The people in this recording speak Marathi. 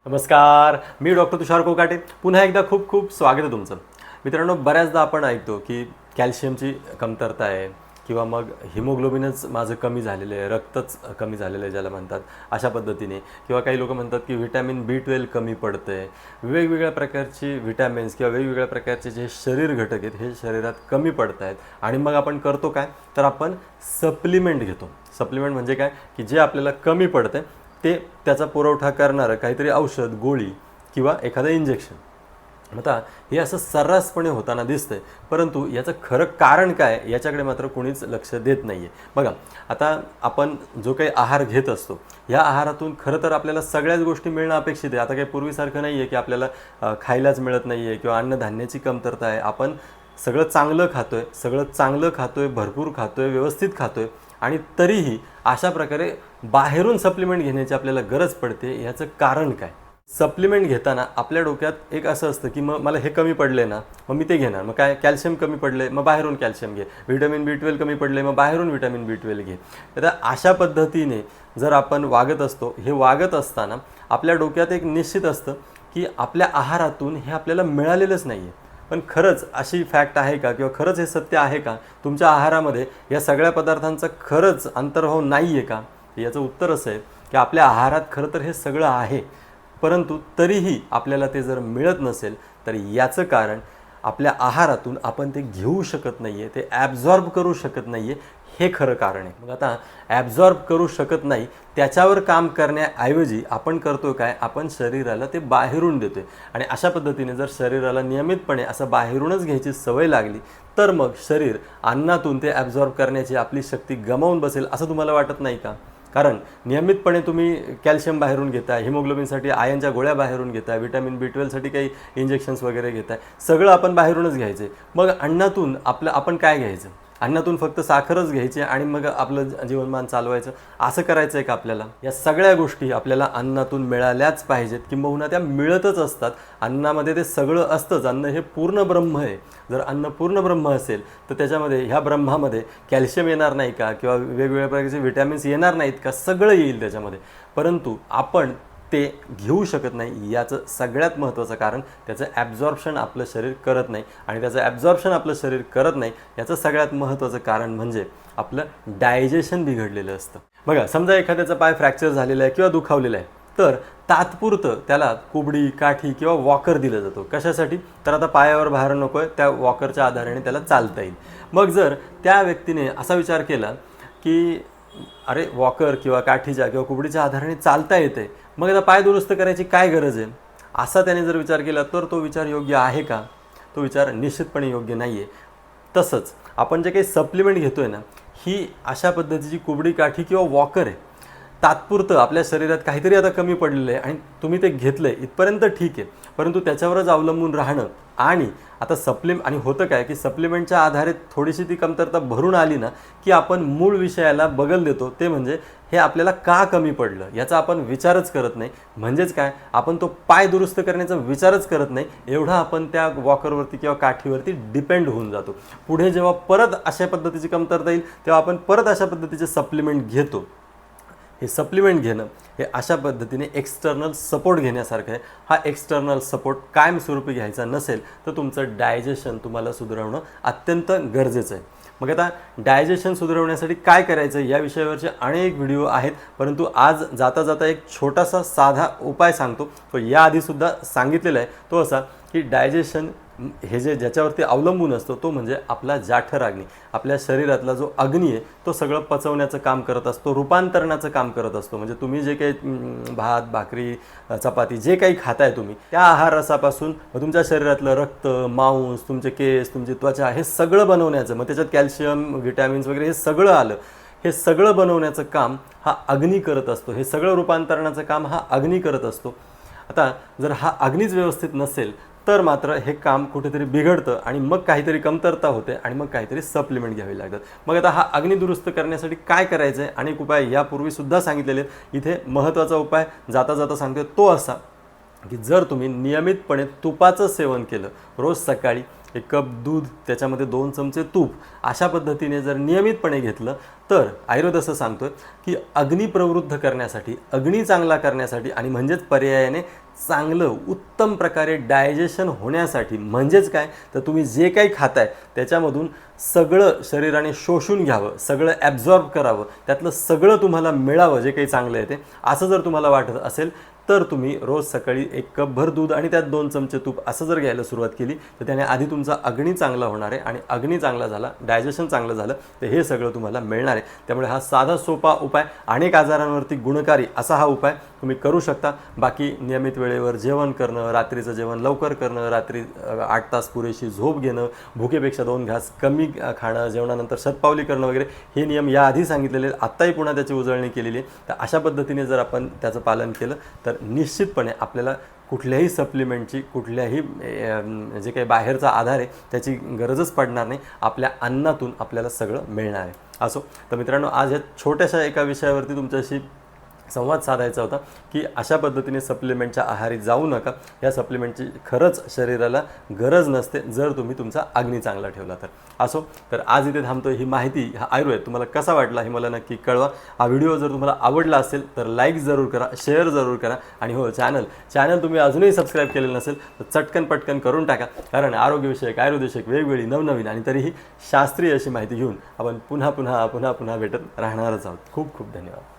नमस्कार, मी डॉक्टर तुषार कोकाटे. पुन्हा एकदा खूप खूप स्वागत आहे तुमचं. मित्रांनो, बऱ्याचदा आपण ऐकतो की कॅल्शियमची कमतरता आहे किंवा मग हिमोग्लोबिनच माझं कमी झालेलं आहे, रक्तच कमी झालेलं आहे ज्याला म्हणतात, अशा पद्धतीने. किंवा काही लोक म्हणतात की व्हिटॅमिन B12 कमी पडतं आहे. वेगवेगळ्या प्रकारची व्हिटॅमिन्स किंवा वेगवेगळ्या प्रकारचे जे शरीर घटक आहेत हे शरीरात कमी पडत आहेत. आणि मग आपण करतो काय, तर आपण सप्लिमेंट घेतो. सप्लिमेंट म्हणजे काय, की जे आपल्याला कमी पडतं ते त्याचा पुरवठा करणारं काहीतरी औषध, गोळी किंवा एखादं इंजेक्शन. आता हे असं सर्रासपणे होताना दिसतंय, परंतु याचं खरं कारण काय याच्याकडे मात्र कोणीच लक्ष देत नाही आहे. बघा, आता आपण जो काही आहार घेत असतो, या आहारातून खरं तर आपल्याला सगळ्याच गोष्टी मिळणं अपेक्षित आहे. आता काही पूर्वीसारखं नाही आहे की आपल्याला खायलाच मिळत नाही आहे किंवा अन्नधान्याची कमतरता आहे. आपण सगळं चांगलं खातोय, भरपूर खातोय, व्यवस्थित खातोय, आणि तरीही अशा प्रकारे बाहेरून सप्लिमेंट घेण्याची आपल्याला गरज पडते. याचं कारण काय? सप्लिमेंट घेताना आपल्या डोक्यात एक असं असतं की मग मला हे कमी पडले ना, मग मी ते घेणार. मग काय, कॅल्शियम कमी पडले मग बाहेरून कॅल्शियम घे, व्हिटॅमिन B12 कमी पडले मग बाहेरून व्हिटॅमिन B12 घे. तर अशा पद्धतीने जर आपण वागत असतो, हे वागत असताना आपल्या डोक्यात एक निश्चित असतं की आपल्या आहारातून हे आपल्याला मिळालेलंच नाही आहे. पण खरंच अशी फॅक्ट आहे का, किंवा खरंच हे सत्य आहे का, तुमच्या आहारामध्ये या सगळ्या पदार्थांचा खरंच अंतर्भाव नाही आहे का? याचं उत्तर असं आहे की आपल्या आहारात खरं तर हे सगळं आहे, परंतु तरीही आपल्याला ते जर मिळत नसेल तर याचं कारण आपल्या आहारातून आपण ते घेऊ शकत नाही आहे, ते ॲब्झॉर्ब करू शकत नाही आहे, हे खरं कारण आहे. मग आता ॲब्झॉर्ब करू शकत नाही त्याच्यावर काम करण्याऐवजी आपण करतो काय, आपण शरीराला ते बाहेरून देतोय. आणि अशा पद्धतीने जर शरीराला नियमितपणे असं बाहेरूनच घ्यायची सवय लागली तर मग शरीर अन्नातून ते ॲब्झॉर्ब करण्याची आपली शक्ती गमावून बसेल असं तुम्हाला वाटत नाही का? कारण नियमितपणे तुम्ही कॅल्शियम बाहेरून घेताय, हिमोग्लोबिनसाठी आयनच्या गोळ्या बाहेरून घेताय, व्हिटॅमिन B12साठी काही इंजेक्शन्स वगैरे घेताय, सगळं आपण बाहेरूनच घ्यायचे. मग अन्नातून आपण काय घ्यायचं? अन्नातून फक्त साखरच घ्यायची आणि मग आपलं जीवनमान चालवायचं, असं करायचं आहे का आपल्याला? या सगळ्या गोष्टी आपल्याला अन्नातून मिळाल्याच पाहिजेत, किंबहुना त्या मिळतच असतात. अन्नामध्ये ते सगळं असतंच. अन्न हे पूर्ण ब्रह्म आहे. जर अन्न पूर्ण ब्रह्म असेल तर त्याच्यामध्ये, ह्या ब्रह्मामध्ये कॅल्शियम येणार नाही का, किंवा वेगवेगळ्या प्रकारचे व्हिटॅमिन्स येणार नाहीत का? सगळं येईल त्याच्यामध्ये. परंतु आपण ते घेऊ शकत नाही. याचं सगळ्यात महत्त्वाचं कारण त्याचं ॲब्झॉर्प्शन आपलं शरीर करत नाही. आणि त्याचं ॲब्झॉर्प्शन आपलं शरीर करत नाही याचं सगळ्यात महत्त्वाचं कारण म्हणजे आपलं डायजेशन बिघडलेलं असतं. बघा, समजा एखाद्याचा पाय फ्रॅक्चर झालेला आहे किंवा दुखावलेला आहे, तर तात्पुरतं त्याला कुबडी, काठी किंवा वॉकर दिलं जातो. कशासाठी? तर आता पायावर बाहेर नको आहे, त्या वॉकरच्या आधाराने त्याला चालता येईल. मग जर त्या व्यक्तीने असा विचार केला की अरे, वॉकर किंवा काठीच्या किंवा कुबडीच्या आधाराने चालता येते, मग आता पाय दुरुस्त करायची काय गरज आहे, असा त्याने जर विचार केला तर तो विचार योग्य आहे का? तो विचार निश्चितपणे योग्य नाही आहे. तसंच आपण जे काही सप्लिमेंट घेतो आहे ना, ही अशा पद्धतीची कुबडी, काठी किंवा वॉकर आहे. तात्पुरतं आपल्या शरीरात काहीतरी आता कमी पडलेलं आहे आणि तुम्ही ते घेतलं आहे, इथपर्यंत ठीक आहे. परंतु त्याच्यावरच अवलंबून राहणं, आणि आता आणि होतं काय की सप्लिमेंटच्या आधारे थोडीशी ती कमतरता भरून आली ना, की आपण मूळ विषयाला बगल देतो. ते म्हणजे हे आपल्याला का कमी पडलं याचा आपण विचारच करत नाही. म्हणजेच काय, आपण तो पाय दुरुस्त करण्याचा विचारच करत नाही. एवढा आपण त्या वॉकरवरती किंवा काठीवरती डिपेंड होऊन जातो. पुढे जेव्हा परत अशा पद्धतीची कमतरता येईल तेव्हा आपण परत अशा पद्धतीचे सप्लिमेंट घेतो. हे सप्लिमेंट घेणं हे अशा पद्धतीने एक्सटर्नल सपोर्ट घेण्यासारखं आहे. हा एक्सटर्नल सपोर्ट कायमस्वरूपी घ्यायचा नसेल तर तुमचं डायजेशन तुम्हाला सुधारवणं अत्यंत गरजेचं आहे. मग आता डायजेशन सुधारवण्यासाठी काय करायचं या विषयावरचे अनेक व्हिडिओ आहेत, परंतु आज जाता जाता एक छोटासा साधा उपाय सांगतो. तो याआधीसुद्धा सांगितलेला आहे. तो असा की डायजेशन हे ज्याच्यावरती अवलंबून असतो तो म्हणजे आपला जाठर अग्नी. आपल्या शरीरातला जो अग्नी आहे तो सगळं पचवण्याचं काम करत असतो, रूपांतरणाचं काम करत असतो. म्हणजे तुम्ही जे काही भात, भाकरी, चपाती जे काही खाताय तुम्ही, त्या आहार रसापासून तुमच्या शरीरातलं रक्त, मांस, तुमचे केस, तुमची त्वचा हे सगळं बनवण्याचं, मग त्याच्यात कॅल्शियम, व्हिटॅमिन्स वगैरे हे सगळं आलं, हे सगळं बनवण्याचं काम हा अग्नी करत असतो. हे सगळं रूपांतरणाचं काम हा अग्नी करत असतो. आता जर हा अग्नीच व्यवस्थित नसेल तर मात्र हे काम कुठेतरी बिघडतं आणि मग काहीतरी कमतरता होते आणि मग काहीतरी सप्लिमेंट घ्यावी लागतात. मग आता हा अग्नी दुरुस्त करण्यासाठी काय करायचं आहे? अनेक उपाय यापूर्वीसुद्धा सांगितलेले आहेत. इथे महत्त्वाचा उपाय जाता जाता सांगतो तो असा की जर तुम्ही नियमितपणे तुपाचं सेवन केलं, रोज सकाळी 1 कप दूध, त्याच्यामध्ये 2 चमचे तूप, अशा पद्धतीने जर नियमितपणे घेतलं तर आयुर्वेद असं सांगतोय की अग्नी प्रवृद्ध करण्यासाठी, अग्नी चांगला करण्यासाठी आणि म्हणजेच पर्यायाने चांगलं उत्तम प्रकारे डायजेशन होण्यासाठी, म्हणजेच काय तर तुम्ही जे काही खाताय त्याच्यामधून सगळं शरीराने शोषून घ्यावं, सगळं ॲब्झॉर्ब करावं, त्यातलं सगळं तुम्हाला मिळावं जे काही चांगलं आहे ते, असं जर तुम्हाला वाटत असेल तर तुम्ही रोज सकाळी 1 कपभर दूध आणि त्यात 2 चमचे तूप असं जर घ्यायला सुरुवात केली तर त्याने आधी तुमचा अग्नी चांगला होणार आहे, आणि अग्नी चांगला झाला, डायजेशन चांगलं झालं तर हे सगळं तुम्हाला मिळणार आहे. त्यामुळे हा साधा सोपा उपाय, अनेक आजारांवरती गुणकारी असा हा उपाय तुम्ही करू शकता. बाकी नियमित वेळेवर जेवण करणं, रात्रीचं जेवण लवकर करणं, रात्री 8 तास पुरेशी झोप घेणं, भुकेपेक्षा 2 घास कमी खाणं, जेवणानंतर शतपावली करणं वगैरे, हे नियम याआधी सांगितलेले, आत्ताही पुन्हा त्याची उजळणी केलेली आहे. तर अशा पद्धतीने जर आपण त्याचं पालन केलं तर निश्चितपणे आपल्याला कुठल्याही सप्लिमेंटची, कुठल्याही जे काही बाहेरचा आधार आहे त्याची गरजच पडणार नाही. आपल्या अन्नातून आपल्याला सगळं मिळणार आहे. असो, तर मित्रांनो, आज या छोट्याशा एका विषयावरती तुमच्याशी संवाद साधायचा होता की अशा पद्धतीने सप्लिमेंटच्या आहारी जाऊ नका. या सप्लिमेंटची खरंच शरीराला गरज नसते जर तुम्ही तुमचा अग्नी चांगला ठेवला तर. असो, तर आज इथे थांबतोय. ही माहिती, हा आयुर्वेद तुम्हाला कसा वाटला हे मला नक्की कळवा. हा व्हिडिओ जर तुम्हाला आवडला असेल तर लाईक जरूर करा, शेअर जरूर करा, आणि हो, चॅनल तुम्ही अजूनही सबस्क्राईब केलेलं नसेल तर चटकन पटकन करून टाका. कारण आरोग्यविषयक, आयुर्वेदविषयक वेगवेगळी नवनवीन आणि तरीही शास्त्रीय अशी माहिती घेऊन आपण पुन्हा भेटत राहणारच आहोत. खूप खूप धन्यवाद.